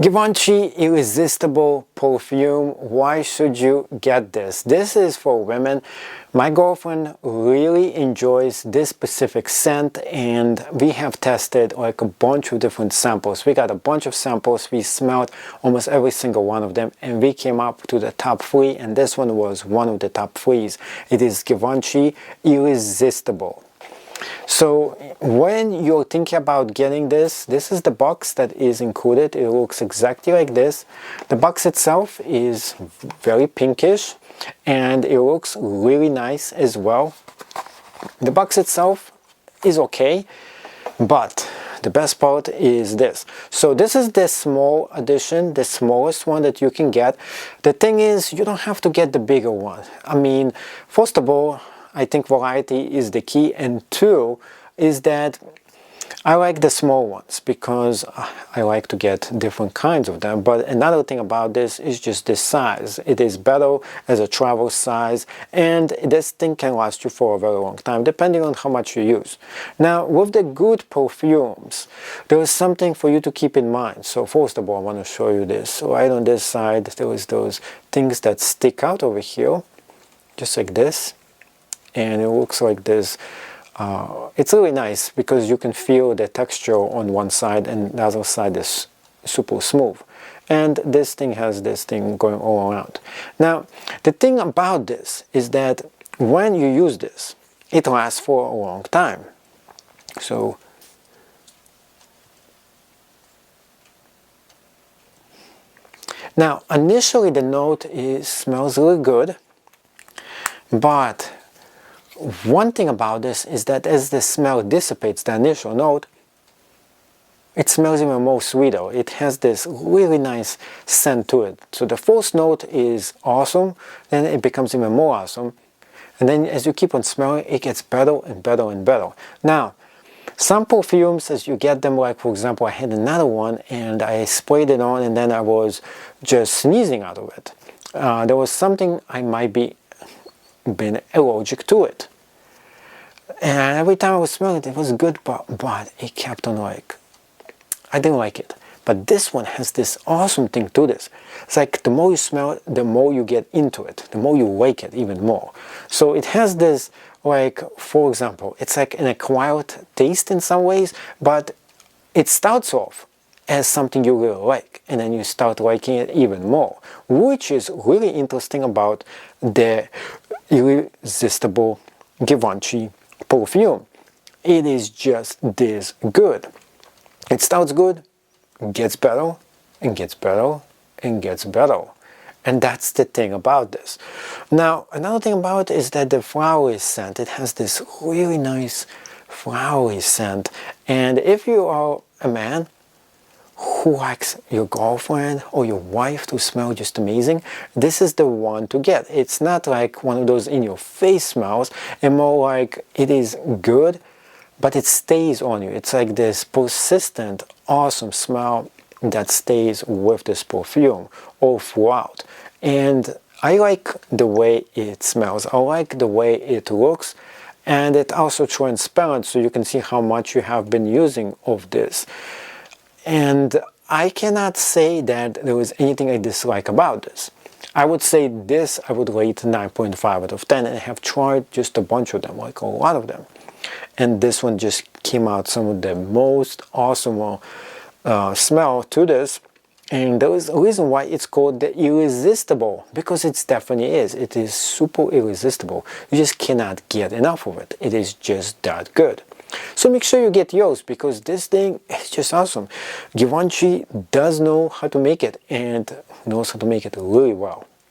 Givenchy Irresistible Perfume. Why should you get this? This is for women. My girlfriend really enjoys this specific scent, and we have tested like a bunch of different samples. We got a bunch of samples. We smelled almost every single one of them, and we came up to the top 3, and this one was one of the top 3s. It is Givenchy Irresistible. So when you're thinking about getting this is the box that is included. It looks exactly like this. The box itself is very pinkish and it looks really nice as well. The box itself is okay, but the best part is this. So this is the small edition, the smallest one that you can get. The thing is, you don't have to get the bigger one. I mean, first of all, I think variety is the key, and two is that I like the small ones because I like to get different kinds of them. But another thing about this is just the size. It is better as a travel size, and this thing can last you for a very long time depending on how much you use. Now with the good perfumes, there is something for you to keep in mind. So first of all, I want to show you this. So right on this side there is those things that stick out over here, just like this. And it looks like this. It's really nice because you can feel the texture on one side and the other side is super smooth. And this thing has this thing going all around. Now, the thing about this is that when you use this, it lasts for a long time. So, now initially the note smells really good, but one thing about this is that as the smell dissipates, the initial note, it smells even more sweeter. It has this really nice scent to it. So the first note is awesome, then it becomes even more awesome. And then as you keep on smelling, it gets better and better and better. Now, some perfumes, as you get them, like for example, I had another one and I sprayed it on and then I was just sneezing out of it. There was something I might be been allergic to it, and every time I was smelling it, it was good, but it kept on like, I didn't like it. But this one has this awesome thing to this. It's like the more you smell it, the more you get into it, the more you like it even more. So it has this, like for example, it's like an acquired taste in some ways, but it starts off as something you really like, and then you start liking it even more, which is really interesting about the Irresistible Givenchy perfume. It is just this good. It starts good, gets better, and gets better, and gets better. And that's the thing about this. Now, another thing about it is that the flowery scent, it has this really nice flowery scent. And if you are a man who likes your girlfriend or your wife to smell just amazing, this is the one to get. It's not like one of those in your face smells, and more like it is good, but it stays on you. It's like this persistent, awesome smell that stays with this perfume all throughout. And I like the way it smells. I like the way it looks, and it's also transparent so you can see how much you have been using of this. And I cannot say that there was anything I dislike about this. I would say this, I would rate 9.5 out of 10, and I have tried just a bunch of them, like a lot of them. And this one just came out some of the most awesome smell to this. And there is a reason why it's called the Irresistible, because it definitely is. It is super irresistible. You just cannot get enough of it. It is just that good. So make sure you get yours, because this thing is just awesome. Givenchy does know how to make it and knows how to make it really well.